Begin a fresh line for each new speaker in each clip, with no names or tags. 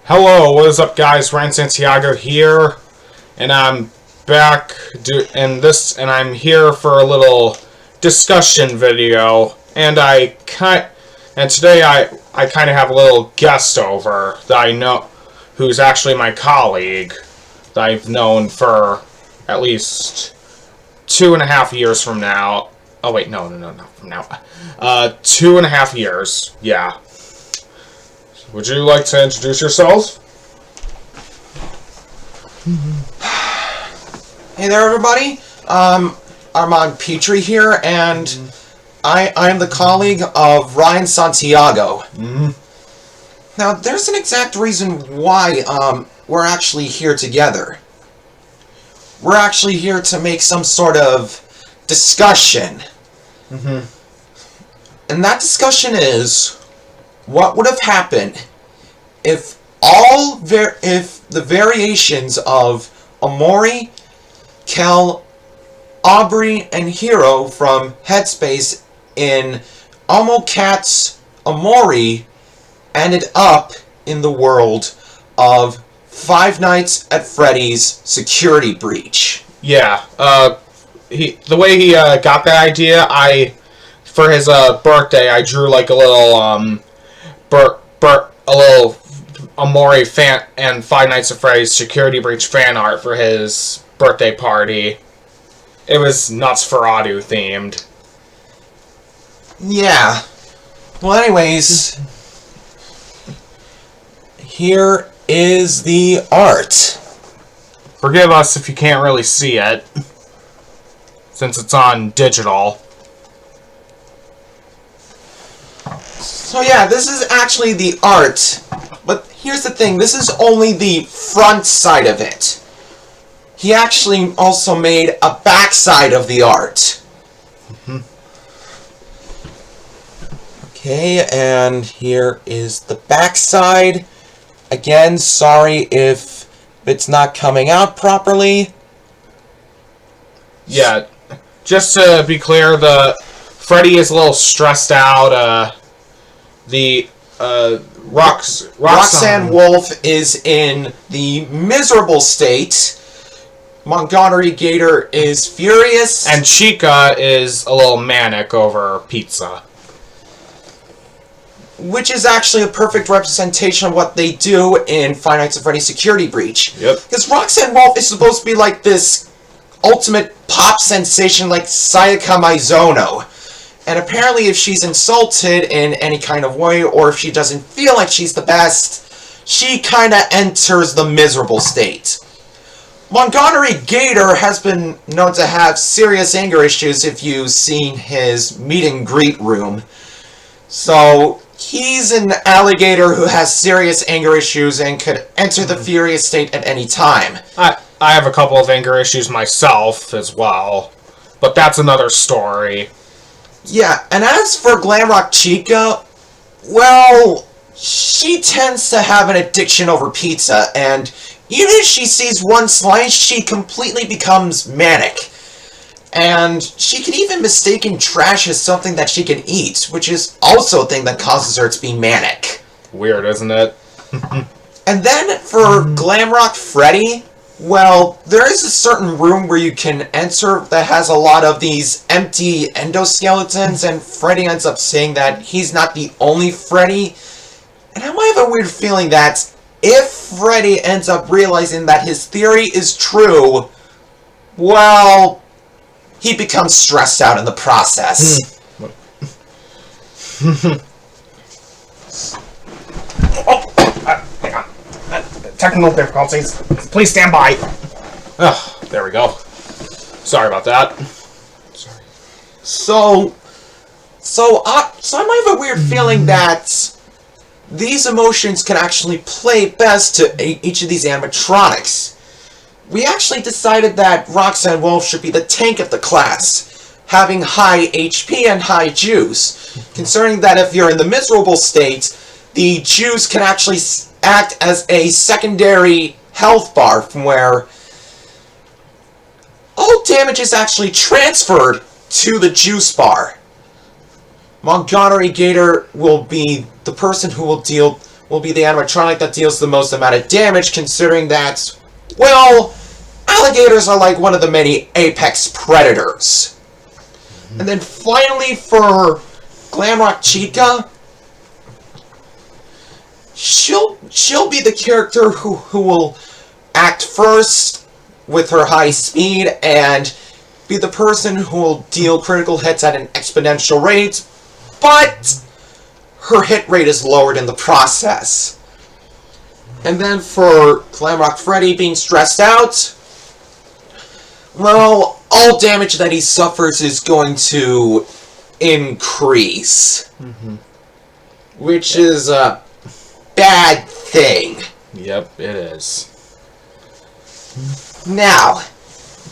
Hello, what is up, guys? Ryan Santiago here, and I'm back and I'm here for a little discussion video. And today I kind of have a little guest over that I know, who's actually my colleague that I've known for at least 2.5 years from now. Oh wait, no, not from now. 2.5 years, yeah. Would you like to introduce yourselves?
Hey there, everybody. Armand Petrie here, and I am the colleague of Ryan Santiago. Now, there's an exact reason why we're actually here together. We're actually here to make some sort of discussion. And that discussion is, what would have happened if the variations of Omori, Kel, Aubrey, and Hiro from Headspace in Omocat's Omori ended up in the world of Five Nights at Freddy's Security Breach.
Yeah, the way he got that idea, for his birthday, I drew like a little a little Omori fan and Five Nights at Freddy's Security Breach fan art for his birthday party. It was Nosferatu themed.
Yeah. Well, anyways, here is the art.
Forgive us if you can't really see it, since it's on digital.
So yeah, this is actually the art, but here's the thing, this is only the front side of it. He actually also made a back side of the art. Okay, and here is the back side. Again, sorry if it's not coming out properly.
Yeah, just to be clear, Freddy is a little stressed out.
Roxanne Wolf is in the miserable state. Montgomery Gator is furious.
And Chica is a little manic over pizza.
Which is actually a perfect representation of what they do in Five Nights at Freddy's Security Breach.
Yep.
Because Roxanne Wolf is supposed to be like this ultimate pop sensation like Sayaka Mizono. And apparently if she's insulted in any kind of way, or if she doesn't feel like she's the best, she kinda enters the miserable state. Montgomery Gator has been known to have serious anger issues if you've seen his meet and greet room. So, he's an alligator who has serious anger issues and could enter the furious state at any time.
I have a couple of anger issues myself as well, but that's another story.
Yeah, and as for Glamrock Chica, well, she tends to have an addiction over pizza, and even if she sees one slice, she completely becomes manic. And she can even mistake trash as something that she can eat, which is also a thing that causes her to be manic.
Weird, isn't it?
And then for Glamrock Freddy, well, there is a certain room where you can enter that has a lot of these empty endoskeletons, and Freddy ends up saying that he's not the only Freddy. And I might have a weird feeling that if Freddy ends up realizing that his theory is true, well, he becomes stressed out in the process.
Hang on. Technical difficulties. Please stand by. There we go. Sorry about that. Sorry.
So I might have a weird feeling that these emotions can actually play best to each of these animatronics. We actually decided that Roxanne Wolf should be the tank of the class, having high HP and high juice, concerning that if you're in the miserable state, the juice can actually act as a secondary health bar from where all damage is actually transferred to the juice bar. Montgomery Gator will be the person who will deal will be the animatronic that deals the most amount of damage, considering that, well, alligators are like one of the many apex predators. And then finally for Glamrock Chica, she'll be the character who will act first with her high speed and be the person who will deal critical hits at an exponential rate, but her hit rate is lowered in the process. And then for Glamrock Freddy being stressed out, well, all damage that he suffers is going to increase. Which is a bad thing.
Yep, it is.
Now,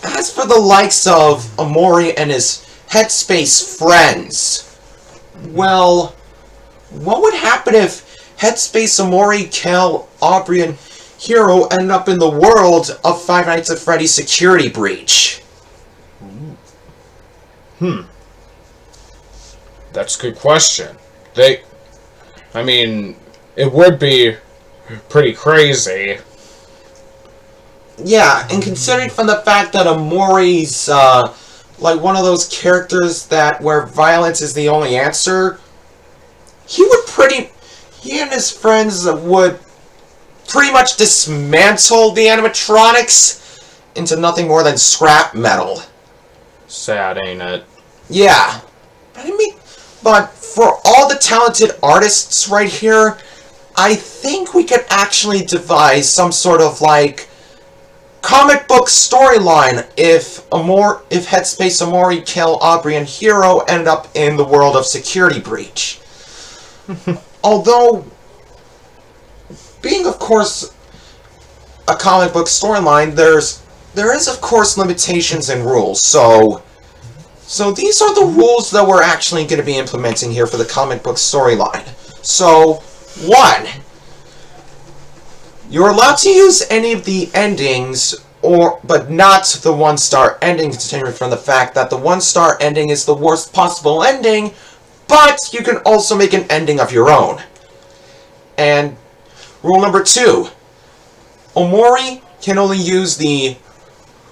as for the likes of Omori and his Headspace friends, well, what would happen if Headspace, Omori, Kel, Aubrey, and Hero end up in the world of Five Nights at Freddy's Security Breach?
That's a good question. I mean, it would be pretty crazy.
Yeah, and considering from the fact that Omori's, like one of those characters that where violence is the only answer, he and his friends would pretty much dismantle the animatronics into nothing more than scrap metal.
Sad, ain't it?
Yeah. But for all the talented artists right here, I think we could actually devise some sort of, like, comic book storyline if Headspace, Omori, Kel, Aubrey, and Hero end up in the world of Security Breach. Although, being, of course, a comic book storyline, there is, of course, limitations and rules, so these are the rules that we're actually going to be implementing here for the comic book storyline. So, 1. You're allowed to use any of the endings, but not the 1-star ending, considering from the fact that the 1-star ending is the worst possible ending, but you can also make an ending of your own. And rule number 2. Omori can only use the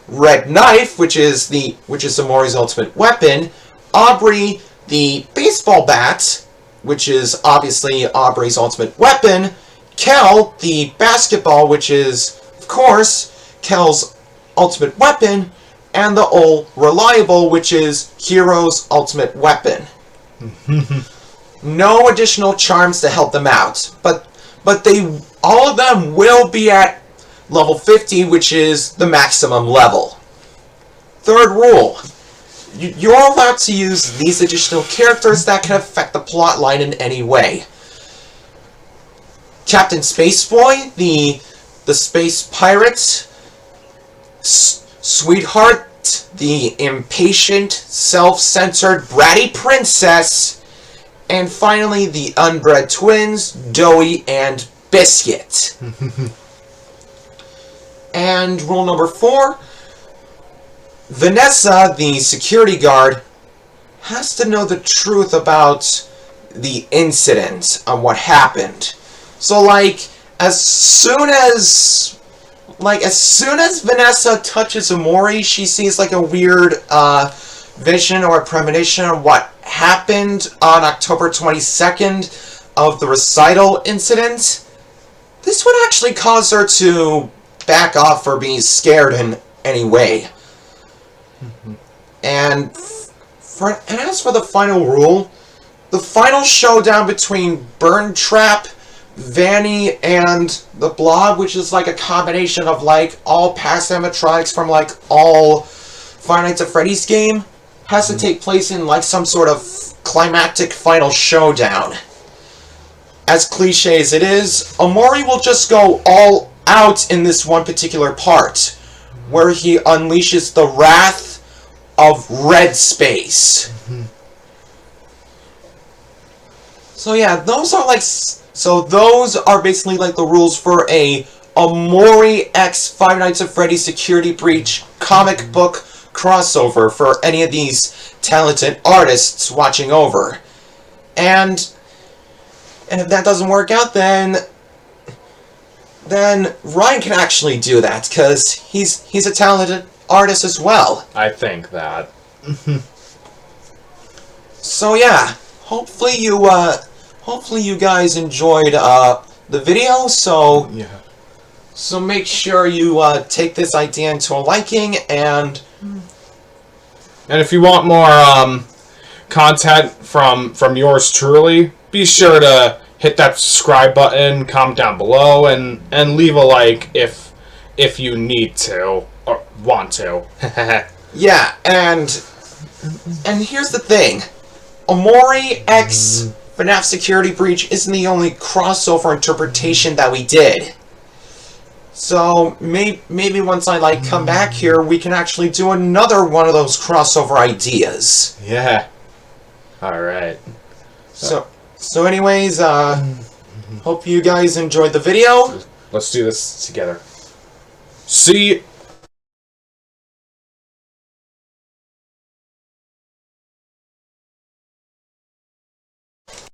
red knife, which is Omori's ultimate weapon. Aubrey, the baseball bat, which is obviously Aubrey's ultimate weapon. Kel, the basketball, which is, of course, Kel's ultimate weapon. And the Ol Reliable, which is Hero's ultimate weapon. No additional charms to help them out, but all of them will be at level 50, which is the maximum level. 3rd rule. You're allowed to use these additional characters that can affect the plotline in any way. Captain Spaceboy, the space pirate. Sweetheart, the impatient, self-centered, bratty princess. And finally, the unbred twins, Doughy and Biscuit. And rule number 4, Vanessa, the security guard, has to know the truth about the incident and what happened. So, as soon as Vanessa touches Omori, she sees, a weird, vision or a premonition of what happened on October 22nd of the recital incident. This would actually cause her to back off or being scared in any way. And as for the final rule, the final showdown between Burn Trap, Vanny, and the Blob, which is a combination of all past animatronics from all Five Nights at Freddy's game, has to take place in some sort of climactic final showdown. As cliche as it is, Omori will just go all out in this one particular part, where he unleashes the wrath of Red Space. So yeah, those are basically the rules for a Omori X Five Nights at Freddy's Security Breach comic book crossover for any of these talented artists watching over. And if that doesn't work out, then then Ryan can actually do that, because he's a talented artist as well.
I think that.
So yeah, hopefully you guys enjoyed the video. So
Yeah.
So make sure you take this idea into a liking, and
if you want more content from yours truly, be sure to hit that subscribe button, comment down below, and leave a like if you need to or want to.
yeah, and here's the thing. Omori X FNAF Security Breach isn't the only crossover interpretation that we did. So maybe once I come back here, we can actually do another one of those crossover ideas.
Yeah. All right.
So anyways, hope you guys enjoyed the video.
Let's do this together. See